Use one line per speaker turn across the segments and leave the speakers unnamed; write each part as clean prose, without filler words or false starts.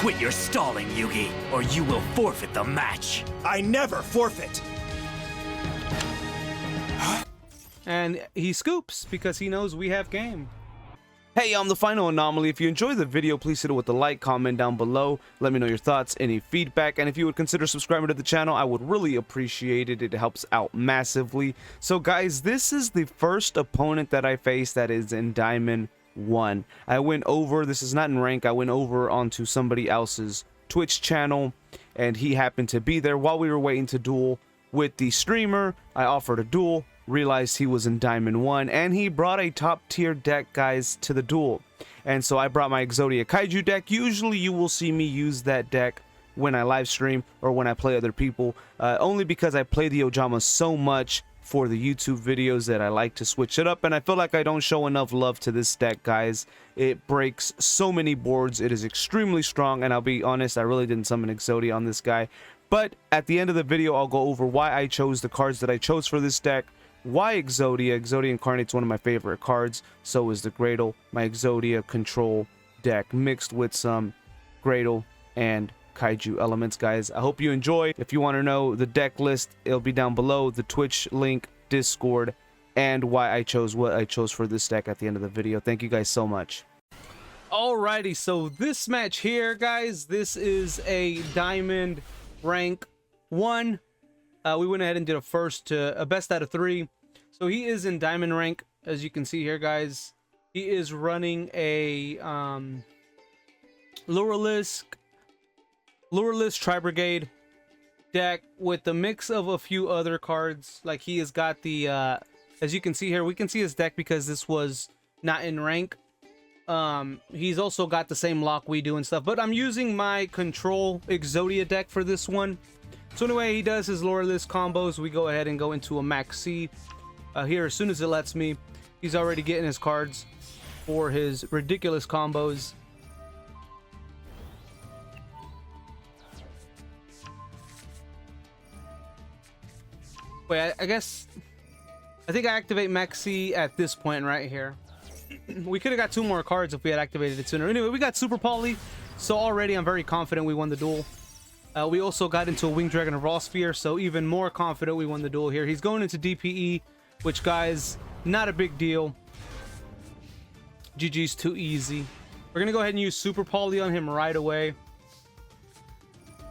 Quit your stalling, Yugi, or you will forfeit the match.
I never forfeit.
And he scoops because he knows we have game. Hey, I'm the Final Anomaly. If you enjoyed the video, please hit it with a like, comment down below. Let me know your thoughts, any feedback, and if you would consider subscribing to the channel, I would really appreciate it. It helps out massively. So guys, this is the first opponent that I faced that is in Diamond 1. I went over, this is not in rank, I went over onto somebody else's Twitch channel, and he happened to be there while we were waiting to duel with the streamer. I offered a duel, realized he was in Diamond 1, and he brought a top tier deck, guys, to the duel. And so I brought my Exodia Kaiju deck. Usually you will see me use that deck when I live stream or when I play other people, only because I play the Ojama so much for the YouTube videos that I like to switch it up, and I feel like I don't show enough love to this deck, guys. It breaks so many boards. It is extremely strong, and I'll be honest, I really didn't summon Exodia on this guy. But at the end of the video, I'll go over why I chose the cards that I chose for this deck, why Exodia. Exodia Incarnate's one of my favorite cards. So is the Graydle, my Exodia control deck, mixed with some Graydle and Kaiju elements, guys. I hope you enjoy. If you want to know the deck list, it'll be down below, the Twitch link, Discord, and why I chose what I chose for this deck at the end of the video. Thank you guys so much. Alrighty, so this match here, guys, this is a Diamond rank 1. We went ahead and did a best out of 3. So he is in Diamond rank, as you can see here, guys. He is running a Lureless Tri-Brigade deck with a mix of a few other cards. Like, he has got the as you can see here, we can see his deck because this was not in rank. He's also got the same lock we do and stuff, but I'm using my control Exodia deck for this one. So anyway, he does his Lureless combos. We go ahead and go into a Max C here as soon as it lets me. He's already getting his cards for his ridiculous combos. Wait, I think I activate Max C at this point right here. We could have got 2 more cards if we had activated it sooner. Anyway, we got Super Poly, so already I'm very confident we won the duel. We also got into a Winged Dragon of Raw Sphere, so even more confident we won the duel here. He's going into DPE, which, guys, not a big deal. GG's too easy. We're going to go ahead and use Super Poly on him right away.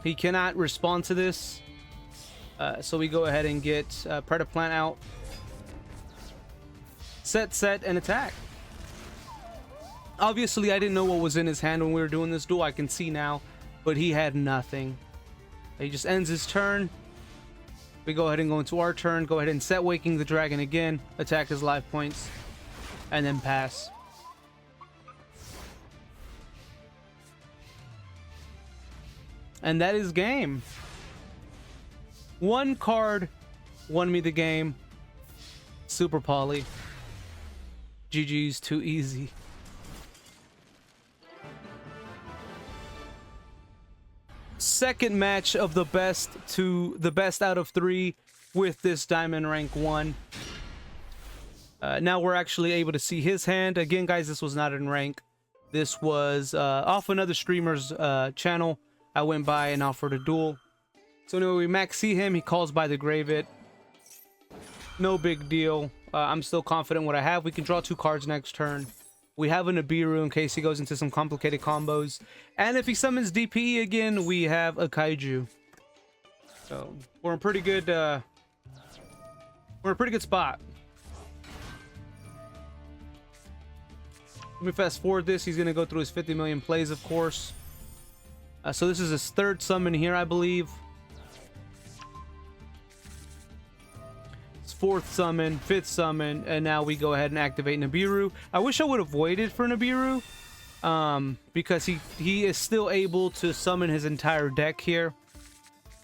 He cannot respond to this. So we go ahead and get Predaplant out. Set, and attack. Obviously, I didn't know what was in his hand when we were doing this duel. I can see now, but he had nothing. He just ends his turn. We go ahead and go into our turn. Go ahead and set Waking the Dragon again. Attack his life points. And then pass. And that is game. 1 card won me the game. Super Poly. GG's too easy. Second match of the best out of 3 with this Diamond rank 1. Now we're actually able to see his hand. Again, guys, this was not in rank. This was off another streamer's channel. I went by and offered a duel. So anyway, we Max C him. He calls by the Grave It. No big deal. I'm still confident what I have. We can draw 2 cards next turn. We have a Nibiru in case he goes into some complicated combos. And if he summons DPE again, we have a Kaiju. So we're in pretty good spot. Let me fast forward this. He's gonna go through his 50 million plays, of course. So this is his 3rd summon here, I believe. 4th summon, 5th summon, and now we go ahead and activate Nibiru. I wish I would have waited for Nibiru, because he is still able to summon his entire deck here,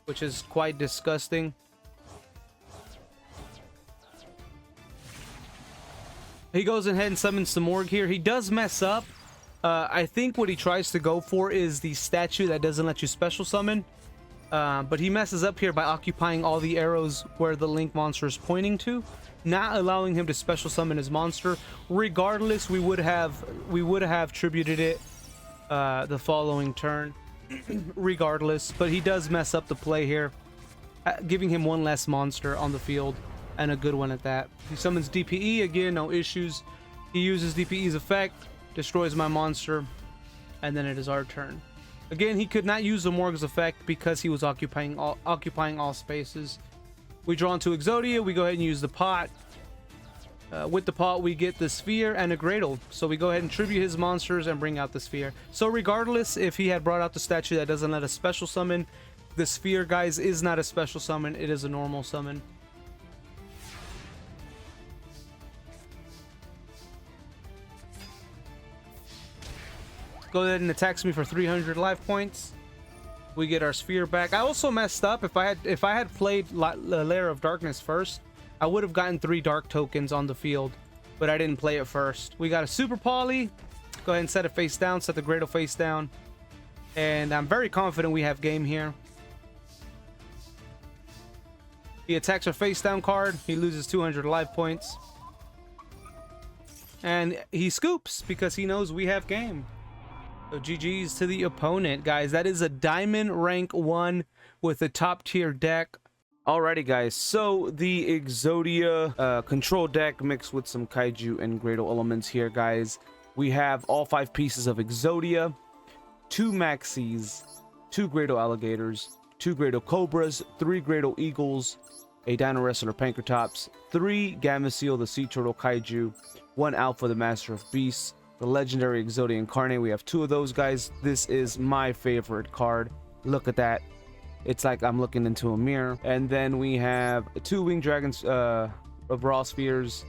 which is quite disgusting. He goes ahead and summons some Morg here. He does mess up. I think what he tries to go for is the statue that doesn't let you special summon. But he messes up here by occupying all the arrows where the Link monster is pointing to, not allowing him to special summon his monster. Regardless, we would have tributed it the following turn. regardless, but he does mess up the play here, giving him one less monster on the field, and a good one at that. He summons DPE again, no issues. He uses DPE's effect, destroys my monster, and then it is our turn. Again, he could not use the Morg's effect because he was occupying all spaces. We draw into Exodia, we go ahead and use the pot. With the pot, we get the sphere and a Graydle. So we go ahead and tribute his monsters and bring out the sphere. So regardless, if he had brought out the statue that doesn't let us special summon, the sphere, guys, is not a special summon. It is a normal summon. Go ahead and attacks me for 300 life points. We get our sphere back. I also messed up. If I had played Lair of Darkness first, I would have gotten 3 dark tokens on the field, but I didn't play it first. We got a Super Poly. Go ahead and set it face down, set the Graydle face down. And I'm very confident we have game here. He attacks our face down card. He loses 200 life points. And he scoops because he knows we have game. So GG's to the opponent, guys. That is a Diamond rank 1 with a top tier deck. Alrighty, guys, so the Exodia control deck mixed with some Kaiju and Graydle elements here, guys. We have all 5 pieces of Exodia, 2 Maxis, 2 Graydle Alligators, 2 Graydle Cobras, 3 Graydle Eagles, a Dinowrestler Pankratops, 3 Gameciel the Sea Turtle Kaiju, 1 Alpha the Master of Beasts, the legendary Exodia Incarnate. We have 2 of those, guys. This is my favorite card. Look at that. It's like I'm looking into a mirror. And then we have 2 Winged Dragons of Raw Spheres,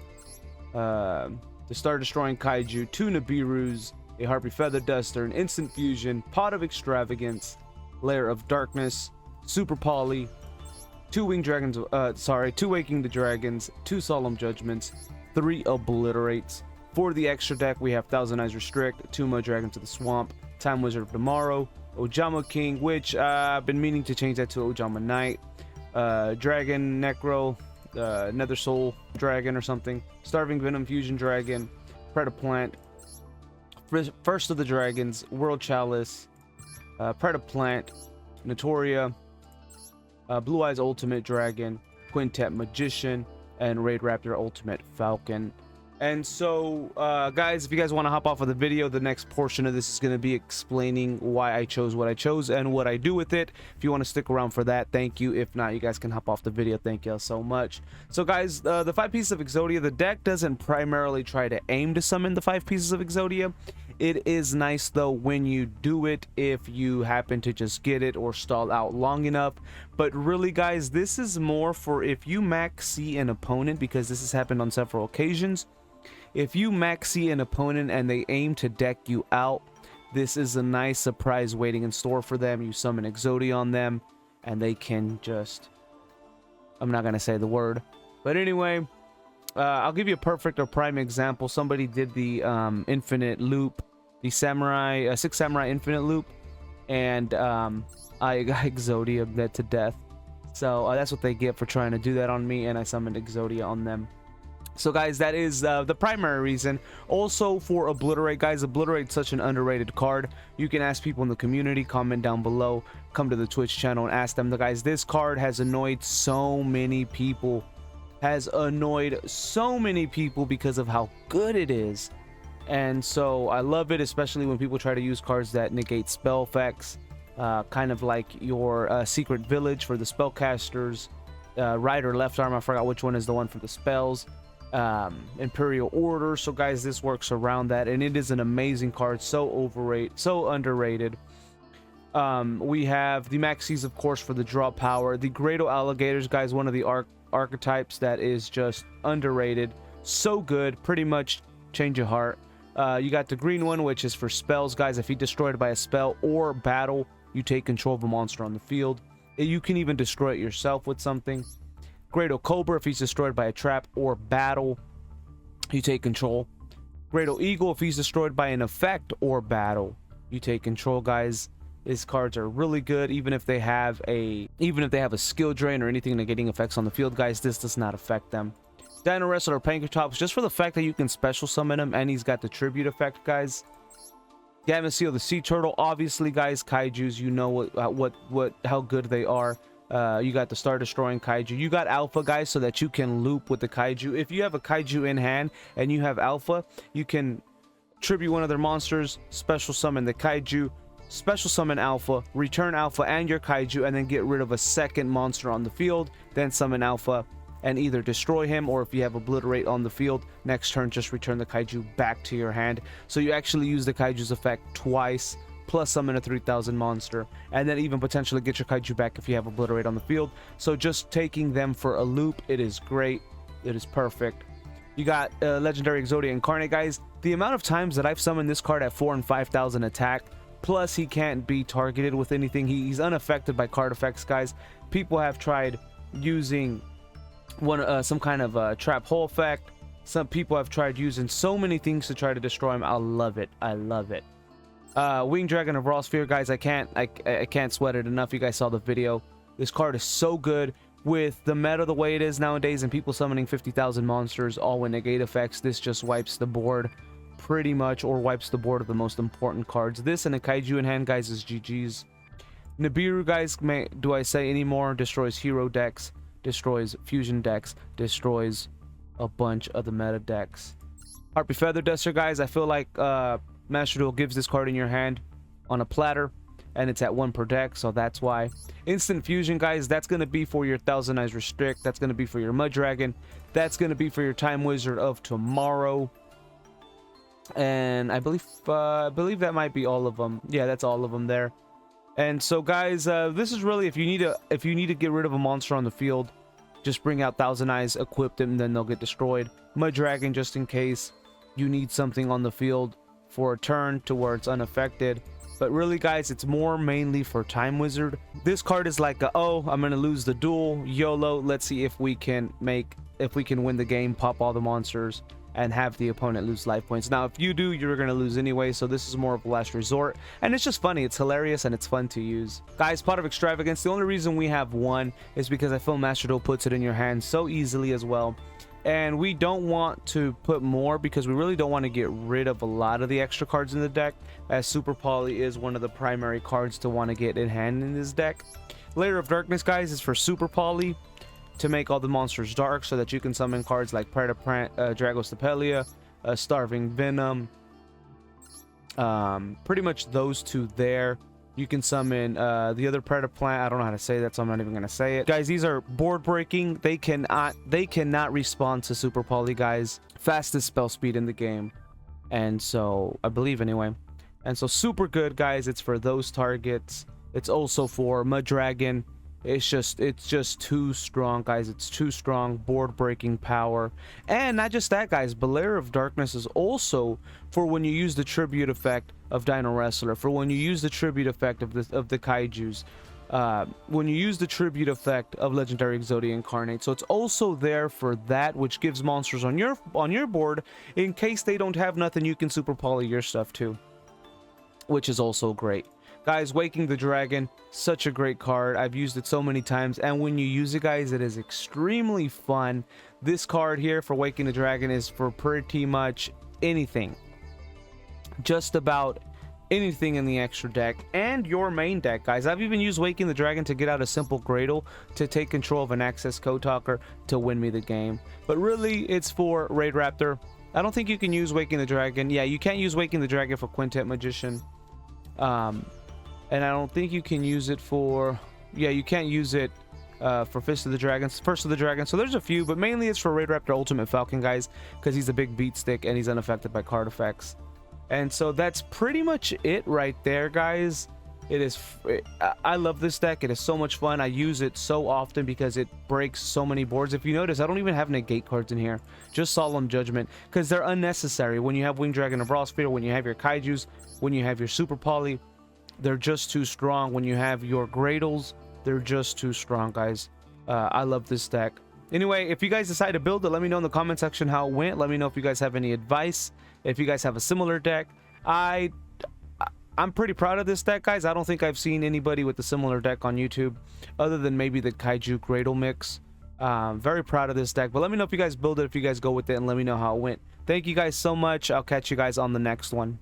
the Star Destroying Kaiju, 2 Nibirus, a Harpie Feather Duster, an Instant Fusion, Pot of Extravagance, Lair of Darkness, Super Poly, 2 Winged Dragons, 2 Waking the Dragons, 2 Solemn Judgments, 3 Obliterates. For the extra deck, we have Thousand Eyes Restrict, 2 Mudragon to the Swamp, Time Wizard of Tomorrow, Ojama King, which I've been meaning to change that to Ojama Knight, Dragonecro, Nethersoul Dragon or something, Starving Venom Fusion Dragon, Predaplant, First of the Dragons, World Chalice, Predaplant, Notoria, Blue Eyes Ultimate Dragon, Quintet Magician, and Raid Raptor Ultimate Falcon. And so, guys, if you guys want to hop off of the video, the next portion of this is going to be explaining why I chose what I chose and what I do with it. If you want to stick around for that, thank you. If not, you guys can hop off the video. Thank you all so much. So, guys, the 5 pieces of Exodia, the deck doesn't primarily try to aim to summon the 5 pieces of Exodia. It is nice, though, when you do it, if you happen to just get it or stall out long enough. But really, guys, this is more for if you maxi an opponent, because this has happened on several occasions. If you maxi an opponent and they aim to deck you out, this is a nice surprise waiting in store for them. You summon Exodia on them, and they can just... I'm not going to say the word. But anyway, I'll give you a perfect or prime example. Somebody did the infinite loop, the samurai, 6 samurai infinite loop, and I got Exodia dead to death. So that's what they get for trying to do that on me, and I summoned Exodia on them. So, guys, that is the primary reason. Also, for Obliterate, guys, Obliterate's such an underrated card. You can ask people in the community, comment down below, come to the Twitch channel and ask them. Guys, this card has annoyed so many people. Because of how good it is. And so, I love it, especially when people try to use cards that negate spell effects. Kind of like your Secret Village for the spellcasters. Right or left arm, I forgot which one is the one for the spells. Imperial Order. So, guys, this works around that, and it is an amazing card. So overrated, so underrated. We have the Maxis, of course, for the draw power. The Graydle Alligators, guys, one of the archetypes that is just underrated. So good, pretty much change your heart. You got the green one, which is for spells, guys. If you destroyed by a spell or battle, you take control of a monster on the field. You can even destroy it yourself with something. Graydle Cobra, if he's destroyed by a trap or battle, you take control. Graydle Eagle, if he's destroyed by an effect or battle, you take control, guys. These cards are really good, even if they have a skill drain or anything negating effects on the field, guys. This does not affect them. Dinowrestler Pankratops, just for the fact that you can special summon him, and he's got the tribute effect, guys. Gameciel the Sea Turtle. Obviously, guys, Kaijus, you know how good they are. You got the Star Destroying Kaiju. You got Alpha, guys, so that you can loop with the Kaiju. If you have a Kaiju in hand and you have Alpha, you can tribute one of their monsters, special summon the Kaiju, special summon Alpha, return Alpha and your Kaiju, and then get rid of a second monster on the field, then summon Alpha and either destroy him, or if you have Obliterate on the field, next turn just return the Kaiju back to your hand. So you actually use the Kaiju's effect twice, plus summon a 3000 monster, and then even potentially get your Kaiju back if you have Obliterate on the field. So just taking them for a loop, it is great. It is perfect. You got legendary Exodia Incarnate, guys. The amount of times that I've summoned this card at 4,000 and 5,000 attack, plus he can't be targeted with anything. He's unaffected by card effects, guys. People have tried using some kind of trap hole effect. Some people have tried using so many things to try to destroy him. I love it. I love it. Winged Dragon of Raw Sphere, guys. I can't sweat it enough. You guys saw the video. This card is so good. With the meta the way it is nowadays and people summoning 50,000 monsters all with negate effects, this just wipes the board pretty much, or wipes the board of the most important cards. This and a Kaiju in hand, guys, is GG's. Nibiru, guys, do I say anymore? Destroys hero decks, destroys fusion decks, destroys a bunch of the meta decks. Harpie Feather Duster, guys. I feel like Master Duel gives this card in your hand on a platter, and it's at 1 per deck, so that's why. Instant Fusion, guys, that's going to be for your Thousand Eyes Restrict. That's going to be for your Mudragon. That's going to be for your Time Wizard of Tomorrow. And I believe that might be all of them. Yeah, that's all of them there. And so, guys, this is really if you need to get rid of a monster on the field, just bring out Thousand Eyes, equip them, then they'll get destroyed. Mudragon, just in case you need something on the field for a turn to where it's unaffected. But really, guys, it's more mainly for Time Wizard. This card is like oh, I'm gonna lose the duel, YOLO. Let's see if we can win the game, pop all the monsters, and have the opponent lose life points. Now, if you do, you're gonna lose anyway, so this is more of a last resort. And it's just funny, it's hilarious, and it's fun to use. Guys, Pot of Extravagance, the only reason we have one is because I feel Master Duel puts it in your hand so easily as well. And we don't want to put more because we really don't want to get rid of a lot of the extra cards in the deck, as Super Poly is one of the primary cards to want to get in hand in this deck. Lair of Darkness, guys, is for Super Poly to make all the monsters dark so that you can summon cards like Predaplant Dragostapelia, Starving Venom, pretty much those two there. You can summon the other Predaplant. I don't know how to say that, so I'm not even going to say it. Guys, these are board breaking. They cannot respond to Super Poly, guys. Fastest spell speed in the game. And so, I believe anyway. And so, super good, guys. It's for those targets. It's also for Mudragon. It's just too strong, guys. It's too strong. Board breaking power. And not just that, guys, but Lair of Darkness is also for when you use the tribute effect of Dinowrestler, for when you use the tribute effect of the Kaijus, when you use the tribute effect of legendary Exodia Incarnate. So it's also there for that, which gives monsters on your board in case they don't have nothing. You can Super Poly your stuff too, which is also great. Guys, Waking the Dragon, such a great card. I've used it so many times, and when you use it, guys, it is extremely fun. This card here for Waking the Dragon is for pretty much anything. Just about anything in the extra deck and your main deck, guys. I've even used Waking the Dragon to get out a simple Graydle to take control of an Access Code Talker to win me the game. But really, it's for Raid Raptor. I don't think you can use Waking the Dragon. Yeah, you can't use Waking the Dragon for Quintet Magician. And I don't think you can use it for... Yeah, you can't use it for First of the Dragon. So there's a few, but mainly it's for Raid Raptor Ultimate Falcon, guys, because he's a big beat stick and he's unaffected by card effects. And so that's pretty much it right there, guys. I love this deck. It is so much fun. I use it so often because it breaks so many boards. If you notice, I don't even have negate cards in here. Just Solemn Judgment, because they're unnecessary. When you have Winged Dragon of Raw Sphere, when you have your Kaijus, when you have your Super Poly, they're just too strong. When you have your Graydles, they're just too strong, guys. I love this deck. Anyway, if you guys decide to build it, let me know in the comment section how it went. Let me know if you guys have any advice. If you guys have a similar deck. I'm pretty proud of this deck, guys. I don't think I've seen anybody with a similar deck on YouTube, other than maybe the Kaiju Graydle mix. Very proud of this deck. But let me know if you guys build it, if you guys go with it, and let me know how it went. Thank you guys so much. I'll catch you guys on the next one.